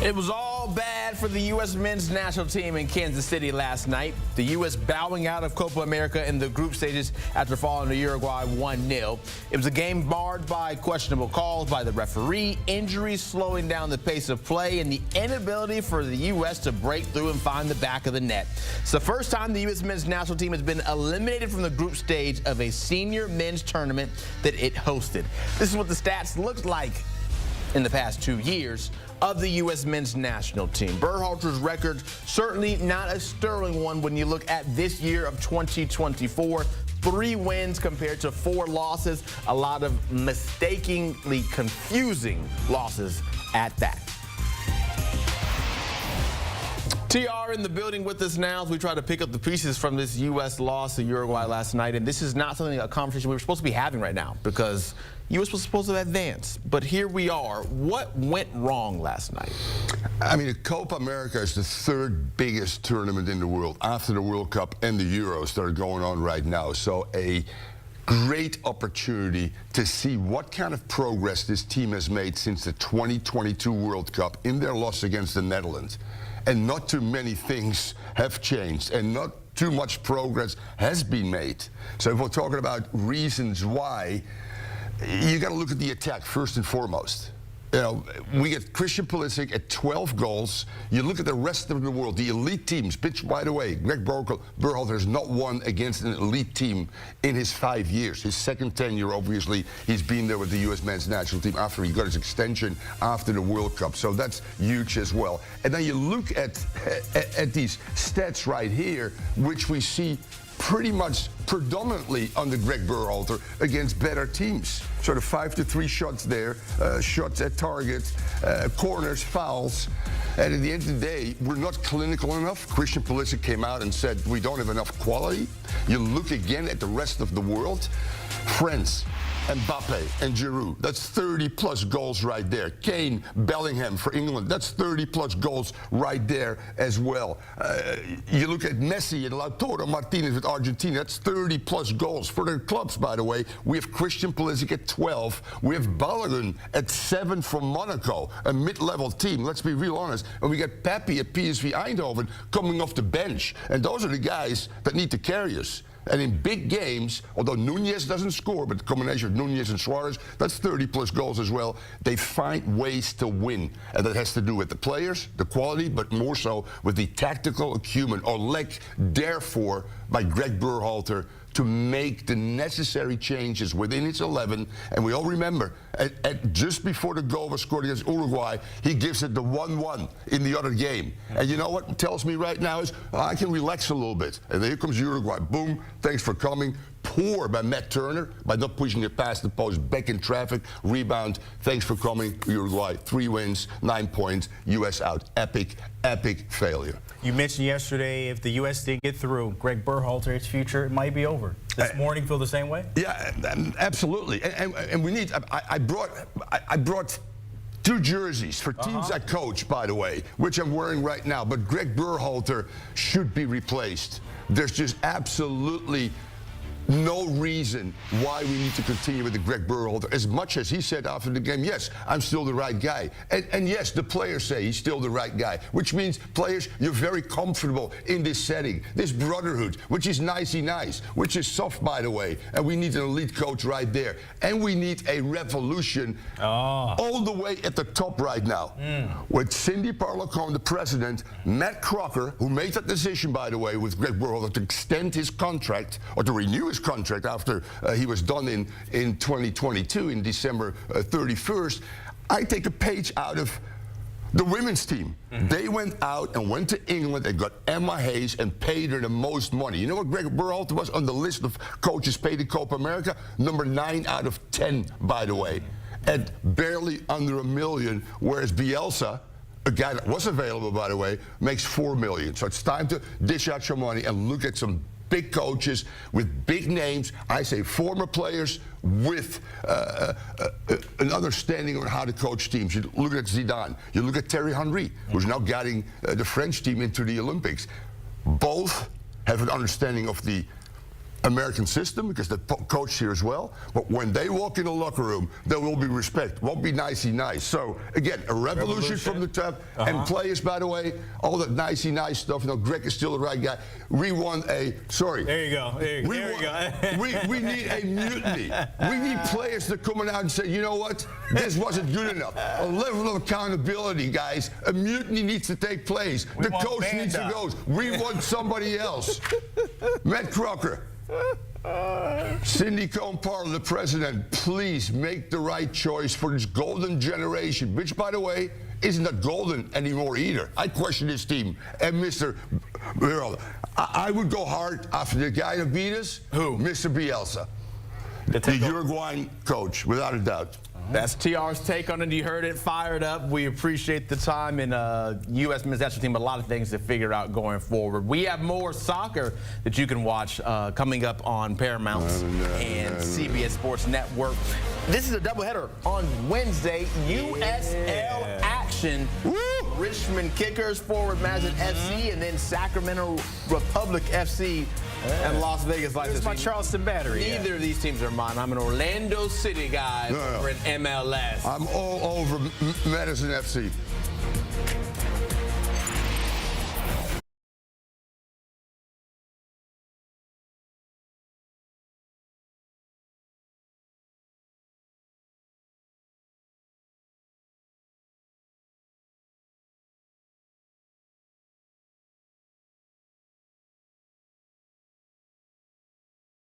It was all bad for the U.S. men's national team in Kansas City last night. The U.S. bowing out of Copa America in the group stages after falling to Uruguay 1-0. It was a game marred by questionable calls by the referee, injuries slowing down the pace of play, and the inability for the U.S. to break through and find the back of the net. It's the first time the U.S. men's national team has been eliminated from the group stage of a senior men's tournament that it hosted. This is what the stats looked like in the past 2 years of the U.S. men's national team. Berhalter's record certainly not a sterling one when you look at this year of 2024. 3 wins compared to 4 losses. A lot of mistakenly confusing losses at that. TR in the building with us now as we try to pick up the pieces from this U.S. loss to Uruguay last night. And this is not a conversation we were supposed to be having right now because U.S. was supposed to advance. But here we are. What went wrong last night? I mean, the Copa America is the 3rd biggest tournament in the world after the World Cup and the Euros that are going on right now. So a great opportunity to see what kind of progress this team has made since the 2022 World Cup in their loss against the Netherlands. And not too many things have changed, and not too much progress has been made. So if we're talking about reasons why, you got to look at the attack first and foremost. You know, we get Christian Pulisic at 12 goals. You look at the rest of the world, the elite teams, which, by the way, Greg Berhalter has not won against an elite team in his 5 years. His second tenure, obviously, he's been there with the U.S. men's national team after he got his extension after the World Cup. So that's huge as well. And then you look at these stats right here, which we see pretty much predominantly under Greg Berhalter against better teams. Sort of 5-3 shots there, shots at target, corners, fouls. And at the end of the day, we're not clinical enough. Christian Pulisic came out and said we don't have enough quality. You look again at the rest of the world. France, Mbappe and Giroud, that's 30-plus goals right there. Kane, Bellingham for England, that's 30-plus goals right there as well. You look at Messi and Lautaro Martinez with Argentina, that's 30-plus goals. For their clubs, by the way, we have Christian Pulisic at 12. We have Balogun at 7 from Monaco, a mid-level team. Let's be real honest. And we got Pepe at PSV Eindhoven coming off the bench. And those are the guys that need to carry us. And in big games, although Nunez doesn't score, but the combination of Nunez and Suarez, that's 30-plus goals as well. They find ways to win. And that has to do with the players, the quality, but more so with the tactical acumen, or lack, therefore, by Greg Berhalter to make the necessary changes within its 11. And we all remember, just before the goal was scored against Uruguay, he gives it the 1-1 in the other game. And you know what it tells me right now is, I can relax a little bit. And here comes Uruguay. Boom, thanks for coming. Poor by Matt Turner, by not pushing it past the post, back in traffic, rebound. Thanks for coming, Uruguay. 3 wins, 9 points, U.S. out. Epic, epic failure. You mentioned yesterday if the U.S. didn't get through, Greg Berhalter, its future, it might be over. This morning feel the same way? Yeah, absolutely. And we need, I brought 2 jerseys for teams I coach, by the way, which I'm wearing right now. But Greg Berhalter should be replaced. There's just absolutely no reason why we need to continue with the Greg Berhalter. As much as he said after the game, yes, I'm still the right guy. And yes, the players say he's still the right guy, which means, players, you're very comfortable in this setting, this brotherhood, which is nicey nice, which is soft, by the way. And we need an elite coach right there. And we need a revolution all the way at the top right now. With Cindy Parlacone, the president, Matt Crocker, who made that decision, by the way, with Greg Berhalter to extend his contract, or to renew his contract after he was done in 2022, in December 31st, I take a page out of the women's team. They went out and went to England and got Emma Hayes and paid her the most money. You know what Greg Berhalter was on the list of coaches paid in Copa America? Number 9 out of 10, by the way, at barely under $1 million, whereas Bielsa, a guy that was available, by the way, makes $4 million. So it's time to dish out your money and look at some big coaches with big names. I say former players with an understanding on how to coach teams. You look at Zidane. You look at Thierry Henry, who's now guiding the French team into the Olympics. Both have an understanding of the American system because the coach here as well. But when they walk in the locker room, there will be respect. Won't be nicey nice. So again, a revolution from the top. And players, by the way, all that nicey nice stuff. You know, Greg is still the right guy. We want a There you go. There you go. we need a mutiny. We need players that coming out and say, you know what, this wasn't good enough. A level of accountability, guys. A mutiny needs to take place. The coach needs to go. We want somebody else. Matt Crocker. Cindy Cohn-Parler, the president, please make the right choice for this golden generation, which, by the way, isn't that golden anymore either. I question this team and Mr. Berhalter. I would go hard after the guy that beat us. Who? Mr. Bielsa, the Uruguayan coach, without a doubt. That's TR's take on it. You heard it, fired up. We appreciate the time in U.S. men's national team, but a lot of things to figure out going forward. We have more soccer that you can watch coming up on Paramount and CBS Sports Network. This is a doubleheader on Wednesday. USL action. Woo! Richmond Kickers, Forward Madison FC, and then Sacramento Republic FC and Las Vegas Lights. It's my Charleston Battery. Neither of these teams are mine. I'm an Orlando City guy over in MLS. I'm all over Madison FC.